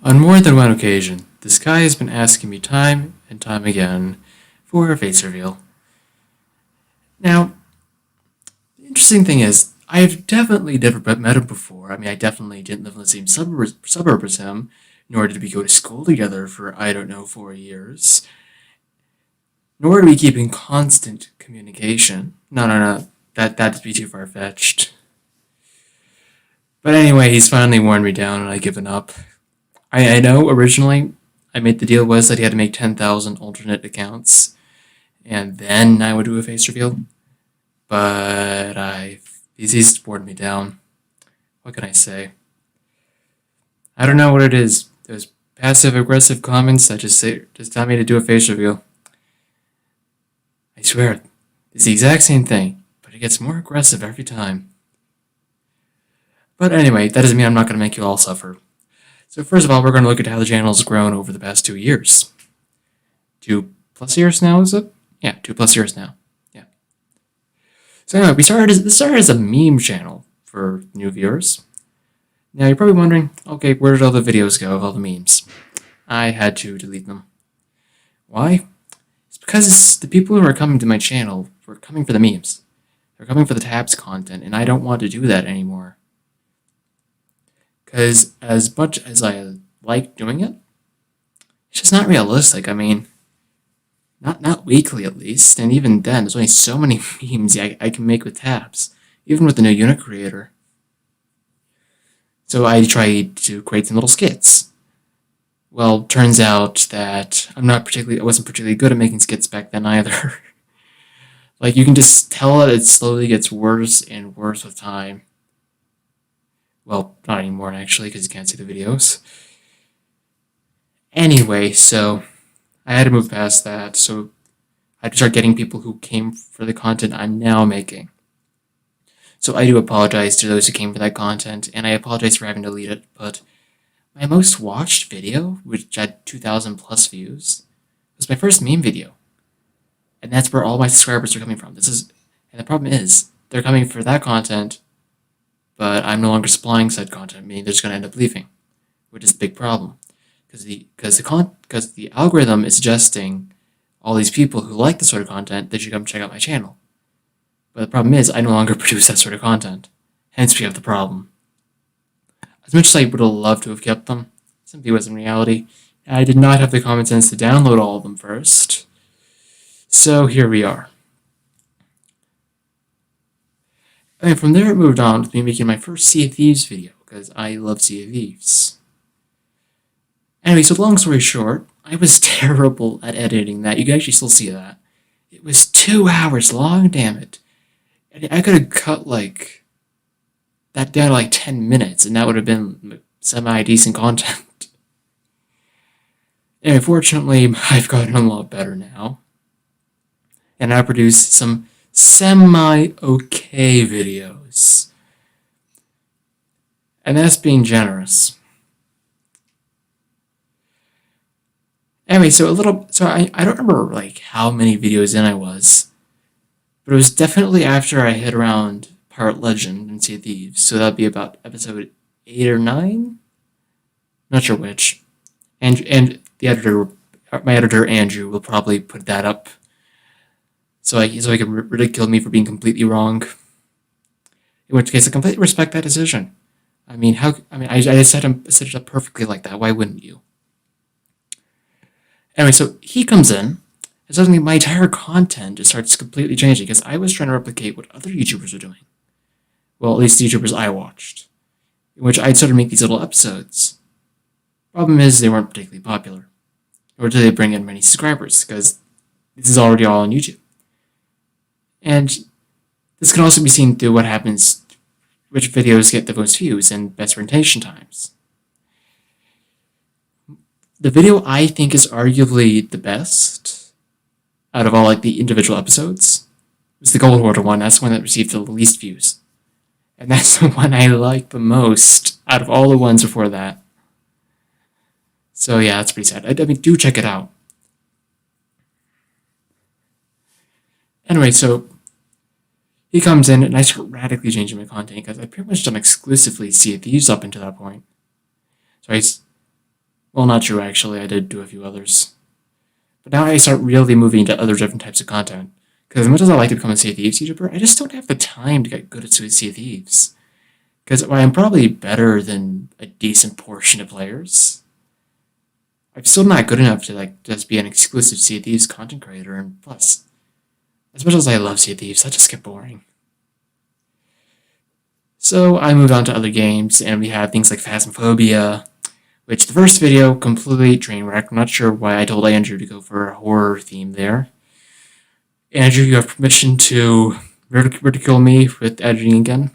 On more than one occasion, this guy has been asking me time and time again for a face reveal. Now, the interesting thing is, I've definitely never met him before. I mean, I definitely didn't live in the same suburb as him, nor did we go to school together for, I don't know, 4 years. Nor do we keep in constant communication. No. That'd be too far fetched. But anyway, he's finally worn me down and I've given up. I know originally I made the deal was that he had to make 10,000 alternate accounts, and then I would do a face reveal. But he's worn me down. What can I say? I don't know what it is. Those passive aggressive comments that just tell me to do a face reveal. I swear, it's the exact same thing, but it gets more aggressive every time. But anyway, that doesn't mean I'm not going to make you all suffer. So first of all, we're going to look at how the channel's grown over the past 2 years. 2+ years now, is it? Yeah, 2+ years now. Yeah. So anyway, this started as a meme channel for new viewers. Now you're probably wondering, okay, where did all the videos go of all the memes? I had to delete them. Why? It's because the people who are coming to my channel were coming for the memes. They're coming for the tabs content, and I don't want to do that anymore. Because as much as I like doing it, it's just not realistic. I mean, not weekly at least, and even then, there's only so many memes I can make with tabs, even with the new unit creator. So I tried to create some little skits. Well, turns out that I wasn't particularly good at making skits back then either. Like, you can just tell that it slowly gets worse and worse with time. Well, not anymore, actually, because you can't see the videos. Anyway, so I had to move past that, so I had to start getting people who came for the content I'm now making. So I do apologize to those who came for that content, and I apologize for having to delete it, but my most watched video, which had 2,000 plus views, was my first meme video. And that's where all my subscribers are coming from. And the problem is, they're coming for that content, but I'm no longer supplying said content, meaning they're just going to end up leaving, which is a big problem. Because the algorithm is suggesting all these people who like this sort of content, they should come check out my channel. But the problem is, I no longer produce that sort of content. Hence, we have the problem. As much as I would have loved to have kept them, simply wasn't reality. I did not have the common sense to download all of them first. So here we are. And from there, it moved on with me making my first Sea of Thieves video, because I love Sea of Thieves. Anyway, so long story short, I was terrible at editing that. You can actually still see that. It was 2 hours long, damn it. And I could have cut, that down to 10 minutes, and that would have been semi-decent content. And fortunately, I've gotten a lot better now. And I produce some semi-okay videos. And that's being generous. Anyway, so I don't remember, how many videos in I was. But it was definitely after I hit around Pirate Legend and Sea of Thieves, so that'd be about episode 8 or 9? Not sure which. And my editor, Andrew, will probably put that up so he can ridicule me for being completely wrong. In which case, I completely respect that decision. I set it up perfectly like that. Why wouldn't you? Anyway, so he comes in, and suddenly my entire content just starts completely changing because I was trying to replicate what other YouTubers were doing. Well, at least the YouTubers I watched, in which I'd sort of make these little episodes. Problem is, they weren't particularly popular, nor did they bring in many subscribers because this is already all on YouTube. And this can also be seen through what happens, which videos get the most views and best retention times. The video I think is arguably the best out of all the individual episodes was the Gold Hoarder one. That's the one that received the least views. And that's the one I like the most out of all the ones before that. So yeah, that's pretty sad. Do check it out. Anyway, so he comes in and I start radically changing my content because I've pretty much done exclusively Sea of Thieves up until that point. So Well, not true, actually. I did do a few others. But now I start really moving into other different types of content. Because as much as I like to become a Sea of Thieves YouTuber, I just don't have the time to get good at Sea of Thieves. Because while I'm probably better than a decent portion of players, I'm still not good enough to like just be an exclusive Sea of Thieves content creator. And plus, as much as I love Sea of Thieves, that just get boring. So I moved on to other games, and we have things like Phasmophobia, which the first video completely train wreck. I'm not sure why I told Andrew to go for a horror theme there. Andrew, you have permission to ridicule me with editing again.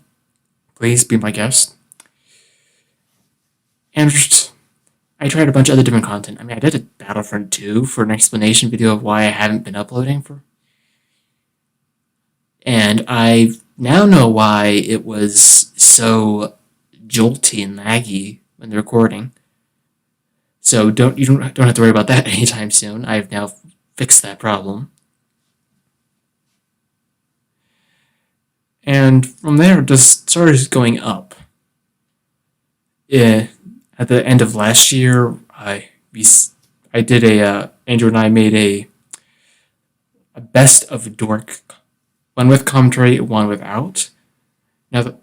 Please be my guest. And I tried a bunch of other different content. I mean, I did a Battlefront 2 for an explanation video of why I haven't been uploading for. And I now know why it was so jolty and laggy when the recording. So you don't have to worry about that anytime soon. I've now fixed that problem. And from there, it just started going up. Yeah, at the end of last year, did Andrew and I made a best of Dork, one with commentary, one without. Now,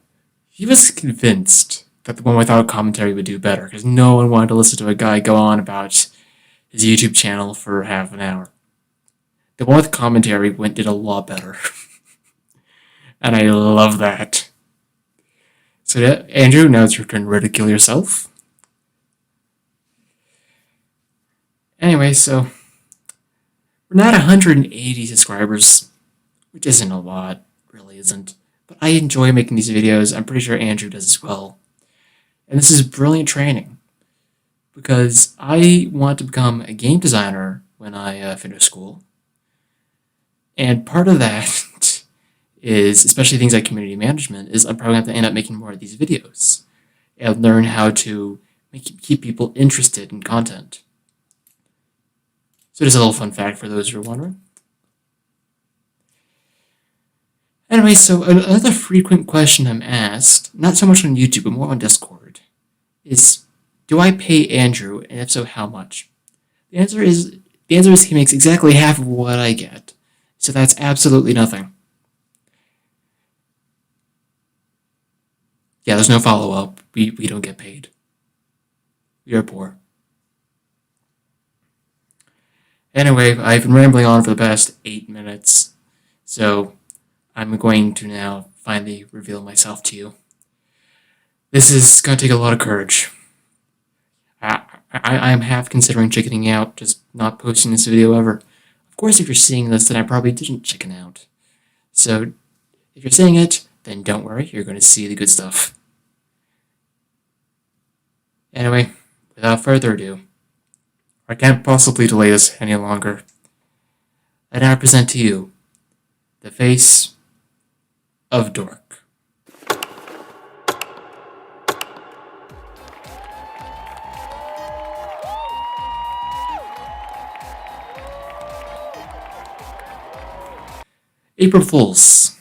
he was convinced that the one without commentary would do better because no one wanted to listen to a guy go on about his YouTube channel for half an hour. The one with commentary did a lot better. And I love that. So, yeah, Andrew, now it's your turn to ridicule yourself. Anyway, so we're not 180 subscribers, which isn't a lot, really isn't. But I enjoy making these videos. I'm pretty sure Andrew does as well. And this is brilliant training because I want to become a game designer when I finish school. And part of that is, especially things like community management, is I'm probably going to have to end up making more of these videos and learn how to keep people interested in content. So just a little fun fact for those who are wondering. Anyway, so another frequent question I'm asked, not so much on YouTube, but more on Discord, is do I pay Andrew, and if so, how much? The answer is he makes exactly half of what I get. So that's absolutely nothing. Yeah, there's no follow-up. We don't get paid. We are poor. Anyway, I've been rambling on for the past 8 minutes, so I'm going to now finally reveal myself to you. This is going to take a lot of courage. I'm half considering chickening out, just not posting this video ever. Of course, if you're seeing this, then I probably didn't chicken out. So, if you're seeing it, then don't worry, you're going to see the good stuff. Anyway, without further ado, I can't possibly delay this any longer. I now present to you the face of Dork. April Fools.